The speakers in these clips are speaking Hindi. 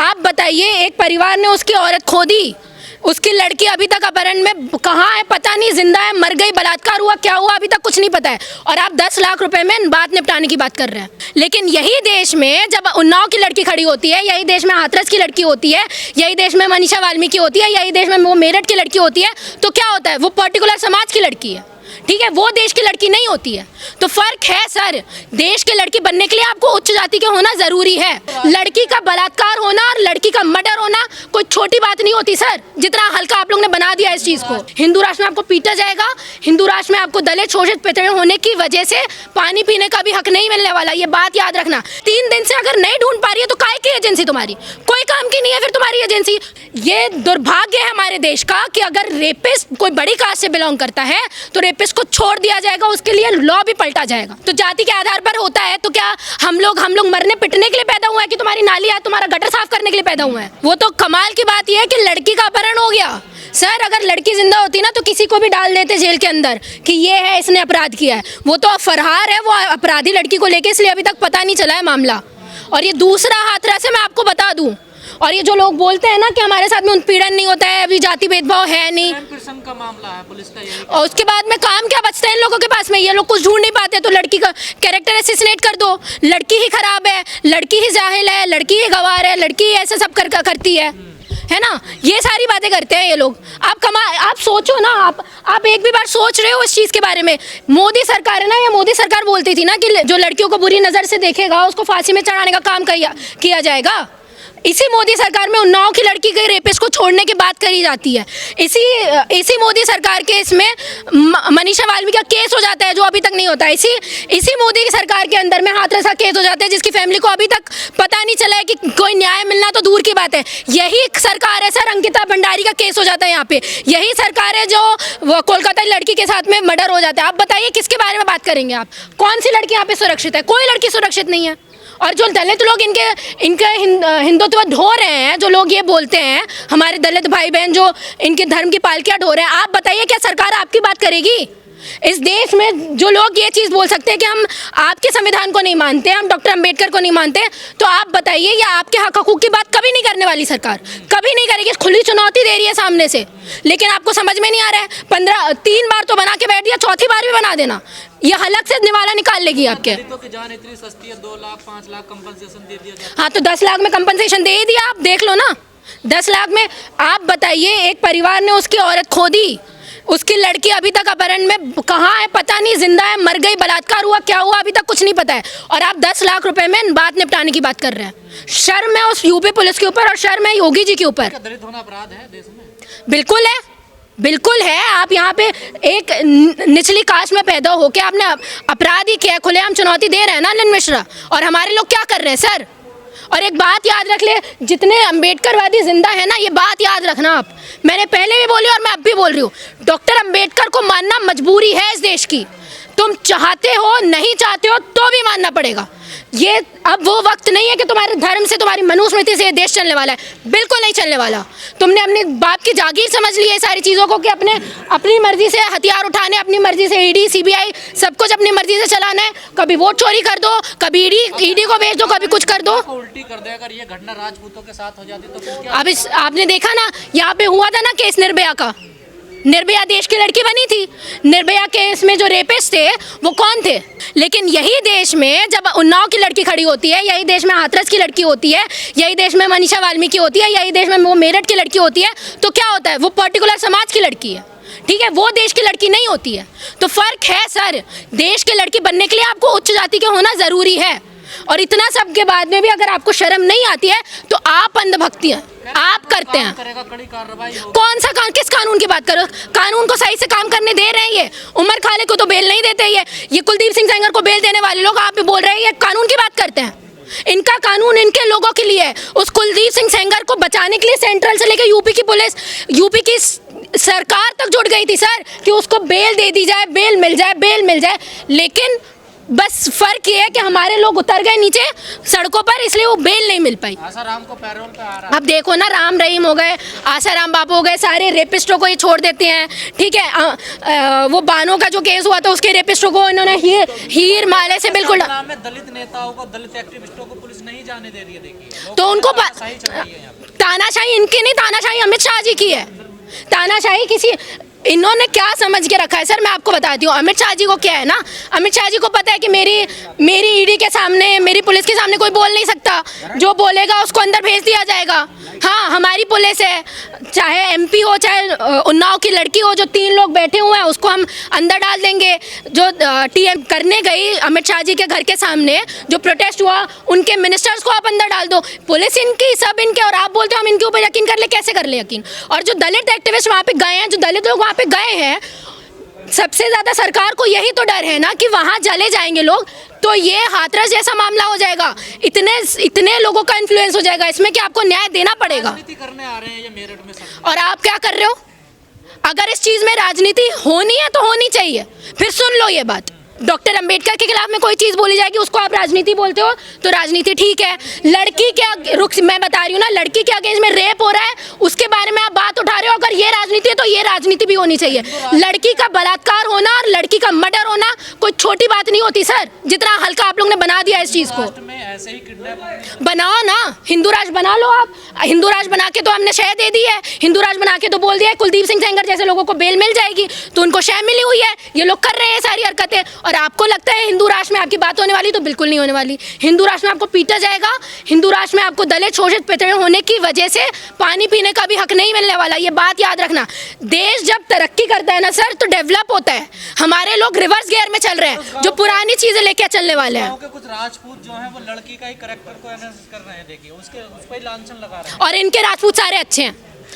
आप बताइए, एक परिवार ने उसकी औरत खो दी, उसकी लड़की अभी तक अपहरण में कहाँ है पता नहीं, जिंदा है, मर गई, बलात्कार हुआ, क्या हुआ अभी तक कुछ नहीं पता है, और आप 10 लाख रुपए में बात निपटाने की बात कर रहे हैं। लेकिन यही देश में जब उन्नाव की लड़की खड़ी होती है, यही देश में हाथरस की लड़की होती है, यही देश में मनीषा वाल्मीकि होती है, यही देश में वो मेरठ की लड़की होती है, तो क्या होता है, वो पर्टिकुलर समाज की लड़की है, ठीक है, वो देश की लड़की नहीं होती है। तो फर्क है सर, देश की लड़की बनने के लिए आपको उच्च जाति के होना जरूरी है। लड़की का बलात्कार होना और लड़की का मर्डर होना कोई छोटी बात नहीं होती सर, जितना हल्का आप लोग ने बना दिया इस चीज को। हिंदू राष्ट्र में आपको पीटा जाएगा, हिंदू राष्ट्र में आपको दलित शोषित पिछड़े होने की वजह से पानी पीने का भी हक नहीं मिलने वाला, ये बात याद रखना। 3 दिन से अगर नहीं ढूंढ पा रही है तो काहे की एजेंसी तुम्हारी, कोई काम की नहीं है फिर तुम्हारी एजेंसी। ये दुर्भाग्य है हमारे देश का कि अगर रेपिस्ट कोई बड़ी कास्ट से बिलोंग करता है तो रेपिस्ट को छोड़ दिया जाएगा, उसके लिए लॉ भी पलटा जाएगा। तो जाति के आधार पर होता है, तो क्या हम लोग मरने पिटने के लिए पैदा हुए हैं कि तुम्हारी नाली है, तुम्हारा गटर साफ करने के लिए पैदा हुए हैं? वो तो कमाल की बात यह है कि लड़की का अपहरण हो गया। सर अगर लड़की जिंदा होती ना तो किसी को भी डाल देते जेल के अंदर कि ये है, इसने अपराध किया है। वो तो फरार है, वो अपराधी लड़की को लेके, इसलिए अभी तक पता नहीं चला है मामला। और ये दूसरा हाथरस है, मैं आपको बता दूं। और ये जो लोग बोलते हैं ना कि हमारे साथ में उत्पीड़न नहीं होता है, अभी जाति भेदभाव है नहीं, का मामला है पुलिस का यही। और उसके बाद में काम क्या बचता है इन लोगों के पास में? ये लोग कुछ ढूंढ नहीं पाते तो लड़की का कैरेक्टर असैसिनेट कर दो, लड़की ही खराब है, लड़की ही जाहिल है, लड़की ही गवार है, लड़की ही ऐसा सब करती है ना, ये सारी बातें करते हैं ये लोग। आप सोचो ना, आप एक भी बार सोच रहे हो इस चीज़ के बारे में? मोदी सरकार है ना, या मोदी सरकार बोलती थी ना कि जो लड़कियों को बुरी नज़र से देखेगा उसको फांसी में चढ़ाने का काम किया जाएगा। इसी मोदी सरकार में उन्नाव की लड़की के रेपिस्ट को छोड़ने की बात करी जाती है। इसी मोदी सरकार के इसमें मनीषा वाल्मीकि का केस हो जाता है जो अभी तक नहीं होता है। इसी मोदी की सरकार के अंदर में हाथरस का केस हो जाता है जिसकी फैमिली को अभी तक पता नहीं चला है कि कोई न्याय मिलना तो दूर की बात है। यही सरकार है सर, अंकिता भंडारी का केस हो जाता है यहाँ पे। यही सरकार है जो कोलकाता लड़की के साथ में मर्डर हो जाता है। आप बताइए किसके बारे में बात करेंगे आप? कौन सी लड़की यहाँ पे सुरक्षित है? कोई लड़की सुरक्षित नहीं है। और जो दलित लोग इनके हिंदुत्व ढो रहे हैं, जो लोग ये बोलते हैं, हमारे दलित भाई बहन जो इनके धर्म की पालकियां ढो रहे हैं, आप बताइए क्या सरकार आपकी बात करेगी? इस देश में जो लोग ये चीज़ बोल सकते हैं कि हम आपके संविधान को नहीं मानते, हम डॉक्टर अंबेडकर को नहीं मानते, तो आप बताइए ये आपके हक हकूक की बात कभी नहीं करने वाली सरकार, कभी नहीं करेगी। खुली चुनौती दे रही है सामने से, लेकिन आपको समझ में नहीं आ रहा है। 3 बार तो बना के बैठ दिया, 4थी बार भी बना देना, ये हलक से निवाला निकाल लेगी आपके। की जान इतनी सस्ती है, 2 लाख 5 लाख कंपनसेशन दे दिया जाए। हाँ तो 10 लाख में कंपनसेशन दे ही दिया, आप देख लो ना। 10 लाख में आप बताइए, एक परिवार ने उसकी औरत खो दी, उसकी लड़की अभी तक अपहरण में कहाँ है पता नहीं, जिंदा है, मर गई, बलात्कार हुआ, क्या हुआ अभी तक कुछ नहीं पता है, और आप 10 लाख रुपए में बात निपटाने की बात कर रहे हैं। शर्म है उस यूपी पुलिस के ऊपर और शर्म है योगी जी के ऊपर। दलित होना अपराध है देश में? बिल्कुल है, बिल्कुल है। आप यहाँ पे एक निचली कास्ट में पैदा होके आपने अपराध ही किया, खुलेआम चुनौती दे रहे हैं ना नलिन मिश्रा, और हमारे लोग क्या कर रहे हैं सर? और एक बात याद रख ले, जितने अंबेडकरवादी जिंदा है ना, ये बात याद रखना आप, मैंने पहले भी बोली और मैं अब भी बोल रही हूँ, डॉक्टर अंबेडकर को मानना मजबूरी है इस देश की। तुम चाहते हो नहीं चाहते हो तो भी मानना पड़ेगा। ये अब वो वक्त नहीं है कि तुम्हारे धर्म से, तुम्हारी मनुस्मृति से ये देश चलने वाला है, बिल्कुल नहीं चलने वाला। तुमने अपने बाप की जागीर समझ ली है सारी चीज़ों को कि अपनी मर्जी से हथियार उठाने, अपनी मर्जी से ईडी सीबीआई सब कुछ अपनी मर्जी से चलाना है। कभी वोट चोरी कर दो, कभी ईडी को भेज दो, कभी कुछ कर दो। उल्टी कर दे। अगर ये घटना राजपूतों के साथ हो जाती तो फिर क्या? अब आपने देखा ना, यहाँ पे हुआ था ना केस निर्भया का, निर्भया देश की लड़की बनी थी। निर्भया केस में जो रेपिस्ट थे वो कौन थे? लेकिन यही देश में जब उन्नाव की लड़की खड़ी होती है, यही देश में हाथरस की लड़की होती है, यही देश में मनीषा वाल्मीकि होती है, यही देश में वो मेरठ की लड़की होती है, तो क्या होता है, वो पर्टिकुलर समाज की लड़की है, ठीक है, वो देश की लड़की नहीं होती है। तो फर्क है सर, देश की लड़की बनने के लिए आपको उच्च जाति के होना जरूरी है। और इतना सब के बाद में भी अगर आपको शर्म नहीं आती है तो आप अंधभक्ति हैं, आप करते हैं। कड़ी कार्रवाई कौन सा किस कानून की बात करो? कानून को सही से काम करने दे रहे हैं ये? उमर खाले को तो बेल नहीं देते ये कुलदीप सिंह सेंगर को बेल देने वाले लोग आप बोल रहे हैं ये कानून की बात करते हैं। इनका कानून इनके लोगों के लिए है। उस कुलदीप सिंह सेंगर को बचाने के लिए सेंट्रल से लेकर यूपी की पुलिस, यूपी की सरकार तक जुट गई थी सर कि उसको बेल दे दी जाए, बेल मिल जाए, बेल मिल जाए, लेकिन बस फर्क ये है कि हमारे लोग उतर गए नीचे सड़कों पर, इसलिए वो बेल नहीं मिल पाई। आसाराम को पैरोल पे आ रहा अब देखो ना, राम रहीम हो गए, आसाराम बापू हो गए, सारे रेपिस्टों को ये छोड़ देते हैं, ठीक है। वो बानो का जो केस हुआ था उसके रेपिस्टों को इन्होंने हीर माले से बिल्कुल। नाम में दलित नेताओं को, दलित एक्टिविस्टों को पुलिस नहीं जाने दे रही है। देखिए तो उनको सही चल रही है यहाँ पे। तानाशाही इनकी नहीं, तानाशाही अमित शाह जी की है। तानाशाही किसी, इन्होंने क्या समझ के रखा है सर, मैं आपको बताती हूँ। अमित शाह जी को क्या है ना, अमित शाह जी को पता है कि मेरी ईडी के सामने, मेरी पुलिस के सामने कोई बोल नहीं सकता, जो बोलेगा उसको अंदर भेज दिया जाएगा। हाँ, हमारी पुलिस है, चाहे एमपी हो चाहे उन्नाव की लड़की हो, जो 3 लोग बैठे हुए हैं उसको हम अंदर डाल देंगे। जो टीएम करने गई अमित शाह जी के घर के सामने जो प्रोटेस्ट हुआ, उनके मिनिस्टर्स को आप अंदर डाल दो। पुलिस इनकी, सब इनके, और आप बोलते हो हम इनके ऊपर यकीन कर ले, कैसे कर ले यकीन? और जो दलित एक्टिविस्ट वहाँ पे गए हैं, जो दलित लोग वहाँ पे गए हैं, सबसे ज्यादा सरकार को यही तो डर है ना कि वहां चले जाएंगे लोग तो ये हाथरस जैसा मामला हो जाएगा, इतने लोगों का इन्फ्लुएंस हो जाएगा इसमें कि आपको न्याय देना पड़ेगा। राजनीति करने आ रहे हैं ये मेरठ में सब। और आप क्या कर रहे हो? अगर इस चीज में राजनीति होनी है तो होनी चाहिए। फिर सुन लो ये बात, डॉक्टर अंबेडकर के खिलाफ में कोई चीज बोली जाएगी उसको आप राजनीति बोलते हो, तो राजनीति ठीक है। लड़की के रुख, मैं बता रही हूँ ना, लड़की के अगेंस्ट में रेप हो रहा है उसके बारे में आप बात उठा रहे हो, अगर ये राजनीति है तो ये राजनीति भी होनी चाहिए। लड़की का बलात्कार होना और लड़की का मर्डर होना कोई छोटी बात नहीं होती सर, जितना हल्का आप लोग ने बना दिया इस चीज को। में ऐसे ही किडनैप बनाओ ना, हिंदू राष्ट्र बना लो आप। हिंदू राष्ट्र बना के तो हमने शह दे दी है, हिंदू राष्ट्र बना के तो बोल दिया है कुलदीप सिंह सेंगर जैसे लोगों को बेल मिल जाएगी, तो उनको शह मिली हुई है। ये लोग कर रहे हैं सारी हरकतें, और आपको लगता है हिंदू राष्ट्र में आपकी बात होने वाली, तो बिल्कुल नहीं होने वाली। हिंदू राष्ट्र में आपको पीटा जाएगा, हिंदू राष्ट्र में आपको दलित शोषित पिछड़े होने की वजह से पानी पीने का भी हक नहीं मिलने वाला, ये बात याद रखना। देश जब तरक्की करता है ना सर तो डेवलप होता है, हमारे लोग रिवर्स गियर में चल रहे हैं, जो पुरानी चीजें लेके चलने वाले हैं। कुछ राजपूत जो है वो लड़की का ही कैरेक्टर को एनालिसिस कर रहे हैं, देखिए उस पर ही लांछन लगा रहे हैं। और इनके राजपूत सारे अच्छे हैं,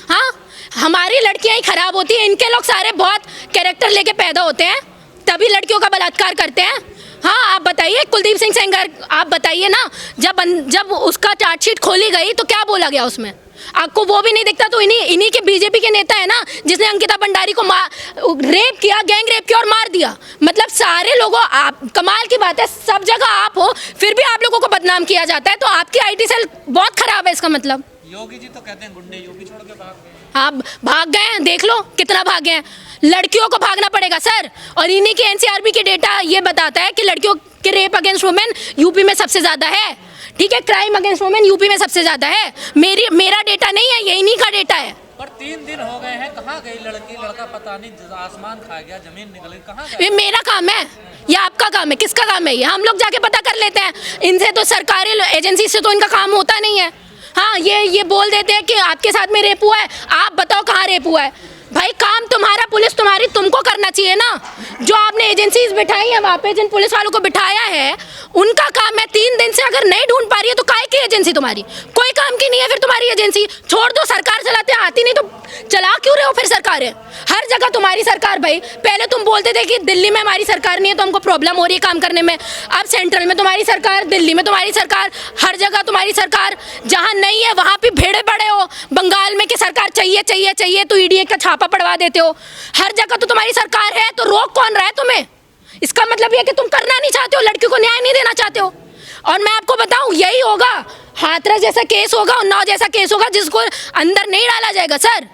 हाँ, हमारी लड़कियां ही खराब होती हैं, इनके लोग सारे बहुत कैरेक्टर लेके पैदा होते हैं, तभी लड़कियों का बलात्कार करते हैं। हाँ, आप बताइए कुलदीप सिंह सेंगर, आप बताइए ना, जब उसका चार्जशीट खोली गई तो क्या बोला गया उसमें? आपको वो भी नहीं दिखता? तो इन्हीं के बीजेपी के नेता है ना जिसने अंकिता भंडारी को रेप किया, गैंग रेप किया और मार दिया। मतलब सारे लोगों, आप, कमाल की बात है, सब जगह आप हो फिर भी आप लोगों को बदनाम किया जाता है, तो आपकी आईटी सेल बहुत खराब है इसका मतलब। योगी जी तो कहते हैं गुंडे योगी छोड़ के भाग गए। हाँ, भाग गए हैं, देख लो कितना भाग गए हैं। लड़कियों को भागना पड़ेगा सर, और इन्हीं के एनसीआरबी के डेटा ये बताता है कि लड़कियों के रेप अगेंस्ट वुमेन यूपी में सबसे ज्यादा है, ठीक है, क्राइम अगेंस्ट वुमेन यूपी में सबसे ज्यादा है। मेरा डेटा नहीं है, ये इन्हीं का डेटा है। पर 3 दिन हो गए हैं, कहाँ गई लड़की? लड़का पता नहीं, आसमान खा गया, जमीन निकल गई, कहाँ गई? ये मेरा काम है या आपका काम है? किसका काम है ये? हम लोग जाके पता कर लेते हैं, इनसे तो सरकारी एजेंसी से तो इनका काम होता नहीं है। हाँ, ये बोल देते हैं कि आपके साथ में रेप हुआ है, आप बताओ कहाँ रेप हुआ है। भाई काम तुम्हारा, पुलिस तुम्हारी, तुमको करना चाहिए ना। जो आपने एजेंसीज बिठाई है वहाँ पे, जिन पुलिस वालों को बिठाया है, उनका काम है। 3 दिन से अगर नहीं ढूंढ पा रही है तो काहे की एजेंसी तुम्हारी? कोई काम की नहीं है फिर तुम्हारी एजेंसी, छोड़ दो, सरकार चलाते आती नहीं तो चला क्यों रहे हो फिर सरकारें? हर जगह तुम्हारी सरकार। भाई पहले तुम बोलते थे कि दिल्ली में हमारी सरकार नहीं है तो हमको प्रॉब्लम हो रही है काम करने में, अब सेंट्रल में तुम्हारी सरकार, दिल्ली में तुम्हारी सरकार, हर जगह तुम्हारी सरकार। जहाँ नहीं है वहाँ भी भेड़े पड़े हो, बंगाल में कि सरकार चाहिए चाहिए चाहिए तो ईडी का छापा पड़वा देते हो। हर जगह तो तुम्हारी सरकार है, तो रोक कौन रहा है तुम्हें? इसका मतलब यह कि तुम करना नहीं चाहते हो, लड़की को न्याय नहीं देना चाहते हो। और मैं आपको बताऊं, यही होगा, हाथरस जैसा केस होगा, उन्नाव जैसा केस होगा, जिसको अंदर नहीं डाला जाएगा सर।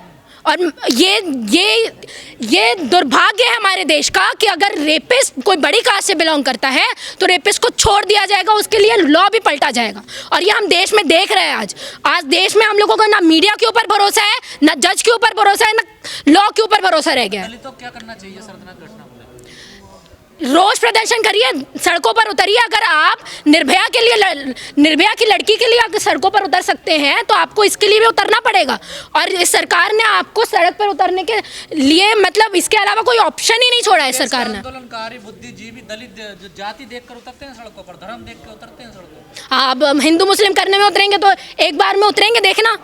और ये दुर्भाग्य है हमारे देश का कि अगर रेपिस्ट कोई बड़ी कास्ट से बिलोंग करता है तो रेपिस्ट को छोड़ दिया जाएगा, उसके लिए लॉ भी पलटा जाएगा। और ये हम देश में देख रहे हैं। आज देश में हम लोगों को ना मीडिया के ऊपर भरोसा है, ना जज के ऊपर भरोसा है, ना लॉ के ऊपर भरोसा रह गया है। तो क्या करना चाहिए? शर्मनाक घटना बोले, रोज प्रदर्शन करिए, सड़कों पर उतरिए। अगर आप निर्भया के लिए, निर्भया की लड़की के लिए अगर सड़कों पर उतर सकते हैं तो आपको इसके लिए भी उतरना पड़ेगा। और इस सरकार ने आपको सड़क पर उतरने के लिए, मतलब इसके अलावा कोई ऑप्शन ही नहीं छोड़ा है सरकार ने। आंदोलनकारी, बुद्धिजीवी, दलित जो जाति देखकर उतरते हैं सड़कों पर, धर्म देख कर उतरते हैं सड़कों पर। हाँ, अब हम हिंदू मुस्लिम करने में उतरेंगे तो एक बार में उतरेंगे, देखना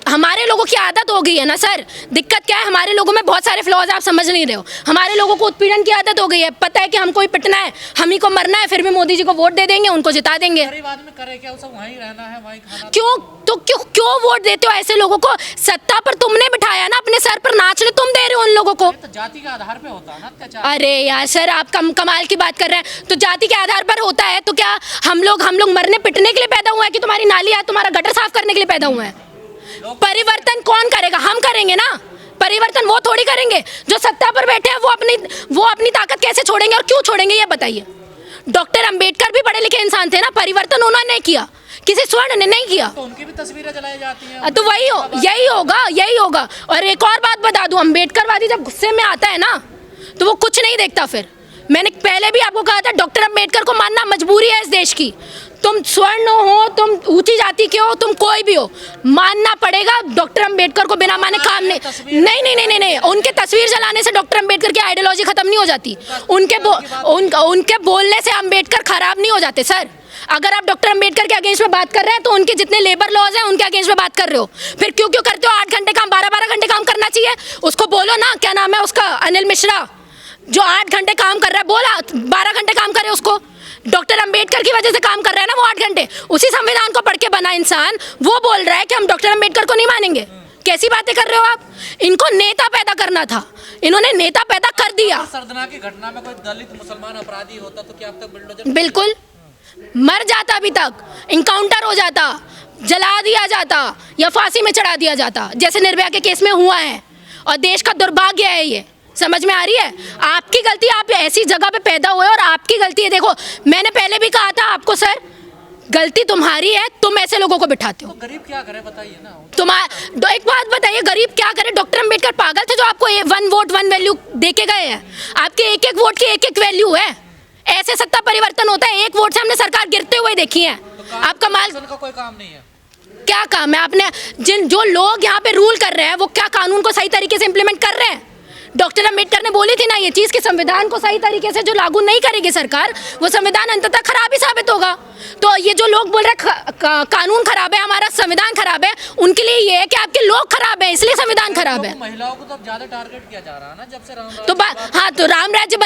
हमारे लोगों की आदत हो गई है ना सर। दिक्कत क्या है, हमारे लोगों में बहुत सारे फ्लॉज आप समझ नहीं रहे हो। हमारे लोगों को उत्पीड़न की आदत हो गई है, पता है कि हमको ही पिटना है, हम ही को मरना है, फिर भी मोदी जी को वोट दे देंगे, उनको जिता देंगे। गरीब आदमी करे क्या, उसे वहीं रहना है, वहीं खाना। क्यों तो क्यों वोट देते हो ऐसे लोगों को? सत्ता पर तुमने बिठाया ना, अपने सर पर नाचने तुम दे रहे हो उन लोगों को। तो जाति के आधार पे होता है ना अत्याचार। अरे यार सर, आप कमाल की बात कर रहे हैं। तो जाति के आधार पर होता है तो क्या हम लोग मरने पिटने के लिए पैदा हुए हैं कि तुम्हारी नाली है, तुम्हारा गटर साफ करने के लिए पैदा हुए हैं? परिवर्तन कौन करेगा? हम करेंगे ना परिवर्तन, वो थोड़ी करेंगे। जो सत्ता पर बैठे हैं वो अपनी ताकत कैसे छोड़ेंगे और क्यों छोड़ेंगे, ये बताइए। डॉक्टर अंबेडकर भी पढ़े लिखे इंसान थे ना, परिवर्तन उन्होंने नहीं किया, किसी स्वर्ण ने नहीं किया। तो उनकी भी तस्वीरें जलाई जाती हैं। तो यही होगा। और एक और बात बता दूं, अंबेडकरवादी जब गुस्से में आता है ना तो वो कुछ नहीं देखता। फिर मैंने पहले भी आपको कहा था, डॉक्टर अंबेडकर को मानना मजबूरी है इस देश की। तुम स्वर्ण हो, तुम ऊंची जाति के हो, तुम कोई भी हो, मानना पड़ेगा। डॉक्टर अंबेडकर को बिना माने काम नहीं। उनके तस्वीर जलाने से डॉक्टर अंबेडकर की आइडियोलॉजी खत्म नहीं हो जाती। उनके बोलने से अंबेडकर खराब नहीं हो जाते सर। अगर आप डॉक्टर अंबेडकर के अगेंस्ट में बात कर रहे हैं तो उनके जितने लेबर लॉज हैं उनके अगेंस्ट में बात कर रहे हो। फिर क्यों करते हो? 8 घंटे काम, 12 घंटे काम करना चाहिए। उसको बोलो ना, क्या नाम है उसका, अनिल मिश्रा, जो 8 घंटे काम कर रहा है, बोला 12 घंटे काम करे उसको। डॉक्टर अंबेडकर की वजह से काम कर रहा है ना वो 8 घंटे। उसी संविधान को पढ़ के बना इंसान वो बोल रहा है कि हम डॉक्टर अंबेडकर को नहीं मानेंगे। कैसी बातें कर रहे हो आप? इनको नेता पैदा करना था, इन्होंने नेता पैदा कर दिया। सरदना की घटना में कोई दलित मुसलमान अपराधी होता तो क्या अब तक बुलडोजर बिल्कुल मर जाता, अभी तक इनकाउंटर हो जाता, जला दिया जाता या फांसी में चढ़ा दिया जाता, जैसे निर्भया के केस में हुआ है। और देश का दुर्भाग्य है ये, समझ में आ रही है? आपकी गलती, आप ऐसी जगह पे पैदा हुए और आपकी गलती है। देखो मैंने पहले भी कहा था आपको, सर गलती तुम्हारी है, तुम ऐसे लोगों को बिठाते हो। तो गरीब क्या करे बताइए ना। एक बात बताइए, गरीब क्या करे? डॉक्टर अंबेडकर पागल थे जो आपको 1 वोट 1 वैल्यू दे के गए हैं? आपके एक वोट की एक वैल्यू है। ऐसे सत्ता परिवर्तन होता है, 1 वोट से हमने सरकार गिरते हुए देखी है। आप कमाल का कोई काम नहीं है। क्या काम है? आपने जो लोग यहाँ पे रूल कर रहे हैं वो क्या कानून को सही तरीके से इम्प्लीमेंट कर रहे हैं? डॉक्टर अंबेडकर ने बोली थी ना ये चीज़ कि संविधान को सही तरीके से जो लागू नहीं करेगी सरकार, वो संविधान अंततः खराब ही साबित होगा। तो ये जो लोग बोल रहे हैं कानून खराब है, हमारा संविधान खराब है, उनके लिए ये है कि आपके लोग खराब है, इसलिए संविधान खराब है। महिलाओं को तो ज्यादा टारगेट किया जा रहा है ना जब से तो राम राज्य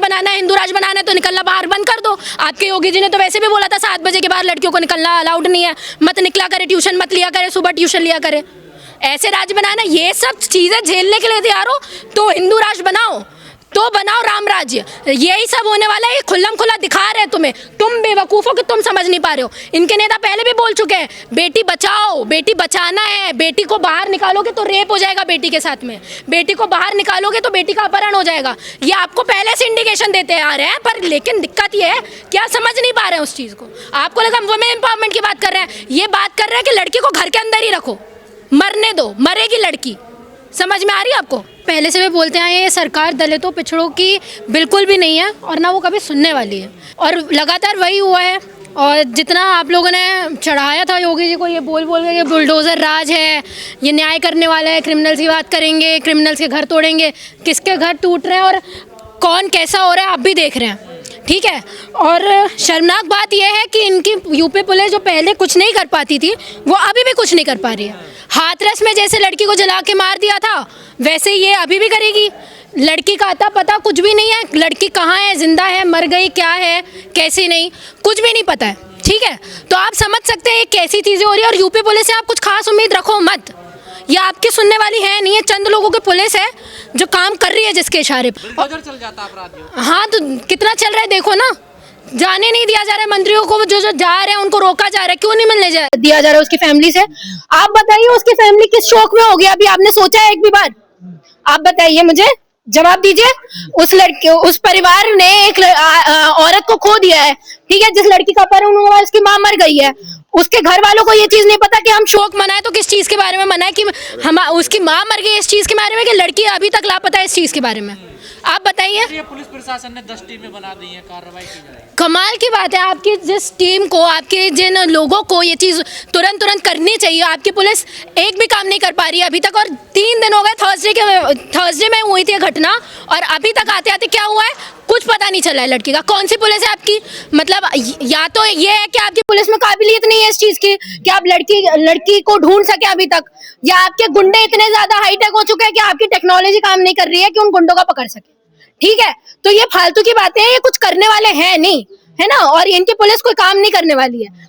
बनाना है, हिंदू राज बनाना है, तो निकलना बाहर बंद कर दो। आपके योगी जी ने तो वैसे भी बोला था 7 बजे के बाद लड़कियों को निकलना अलाउड नहीं है, मत निकला करे, ट्यूशन मत लिया करे, सुबह ट्यूशन लिया करे। ऐसे राज बनाना, ये सब चीजें झेलने के लिए तैयार हो तो हिंदू राज बनाओ, तो बनाओ राम राज्य। यही सब होने वाला है, ये खुल्लम खुल्ला दिखा रहे हैं तुम्हें। तुम बेवकूफ़ हो कि तुम समझ नहीं पा रहे हो। इनके नेता पहले भी बोल चुके हैं, बेटी बचाओ, बेटी बचाना है, बेटी को बाहर निकालोगे तो रेप हो जाएगा बेटी के साथ में, बेटी को बाहर निकालोगे तो बेटी का अपहरण हो जाएगा। ये आपको पहले से इंडिकेशन देते आ रहे हैं, पर लेकिन दिक्कत ये है कि आप समझ नहीं पा रहे हैं उस चीज़ को। आपको लगा वुमेन एम्पावरमेंट की बात कर रहे हैं, ये बात कर रहे हैं कि लड़की को घर के अंदर ही रखो, मरने दो, मरेगी लड़की। समझ में आ रही है आपको? पहले से भी बोलते हैं ये सरकार दलितों पिछड़ों की बिल्कुल भी नहीं है और ना वो कभी सुनने वाली है, और लगातार वही हुआ है। और जितना आप लोगों ने चढ़ाया था योगी जी को, ये बोल के ये बुलडोज़र राज है, ये न्याय करने वाला है, क्रिमिनल्स की बात करेंगे, क्रिमिनल्स के घर तोड़ेंगे, किसके घर टूट रहे हैं और कौन कैसा हो रहा है आप भी देख रहे हैं, ठीक है। और शर्मनाक बात यह है कि इनकी यूपी पुलिस जो पहले कुछ नहीं कर पाती थी वो अभी भी कुछ नहीं कर पा रही है। हाथरस में जैसे लड़की को जला के मार दिया था वैसे ये अभी भी करेगी। लड़की का अता पता कुछ भी नहीं है, लड़की कहाँ है, जिंदा है, मर गई, क्या है, कैसी नहीं, कुछ भी नहीं पता है, ठीक है। तो आप समझ सकते हैं ये कैसी चीज़ें हो रही है। और यूपी पुलिस से आप कुछ खास उम्मीद रखो मत, ये आपकी सुनने वाली है नहीं है, चंद लोगों की पुलिस है जो काम कर रही है जिसके इशारे पर। चल जाता अपराधियों। हाँ तो कितना चल रहा है देखो ना, जाने नहीं दिया जा रहा है मंत्रियों को, जो जा रहे हैं उनको रोका जा रहा है, क्यों नहीं मिलने दिया जा रहा है उसकी फैमिली से? आप बताइए उसकी फैमिली किस शौक में होगी अभी, आपने सोचा है एक भी बार? आप बताइए, मुझे जवाब दीजिए। उस लड़के, उस परिवार ने एक औरत को खो दिया है, ठीक है, जिस लड़की का अपहरण हुआ उसकी माँ मर गई है, उसके घर वालों को ये चीज नहीं पता कि हम शोक मनाए तो किस चीज के बारे में मनाए कि हम उसकी माँ मर गई इस चीज के बारे में, कि लड़की अभी तक लापता है इस चीज के बारे में। आप बताइए। ये पुलिस प्रशासन ने 10 टीमें बना दी हैं, कार्रवाई की जाएगी। कमाल की बात है, आपकी जिस टीम को, आपके जिन लोगों को ये चीज़ तुरंत करनी चाहिए, आपकी पुलिस एक भी काम नहीं कर पा रही है अभी तक। और 3 दिन हो गए, थर्सडे में हुई थी ये घटना, और अभी तक आते आते क्या हुआ है कुछ पता नहीं चला है लड़की का। कौन सी पुलिस है आपकी? मतलब या तो ये है कि आपकी पुलिस में काबिलियत नहीं है इस चीज की कि आप लड़की को ढूंढ सके अभी तक, या आपके गुंडे इतने ज्यादा हाईटेक हो चुके हैं कि आपकी टेक्नोलॉजी काम नहीं कर रही है कि उन गुंडों का पकड़ सके। ठीक है, तो ये फालतू की बातें हैं, ये कुछ करने वाले हैं नहीं, है ना, और इनकी पुलिस कोई काम नहीं करने वाली है।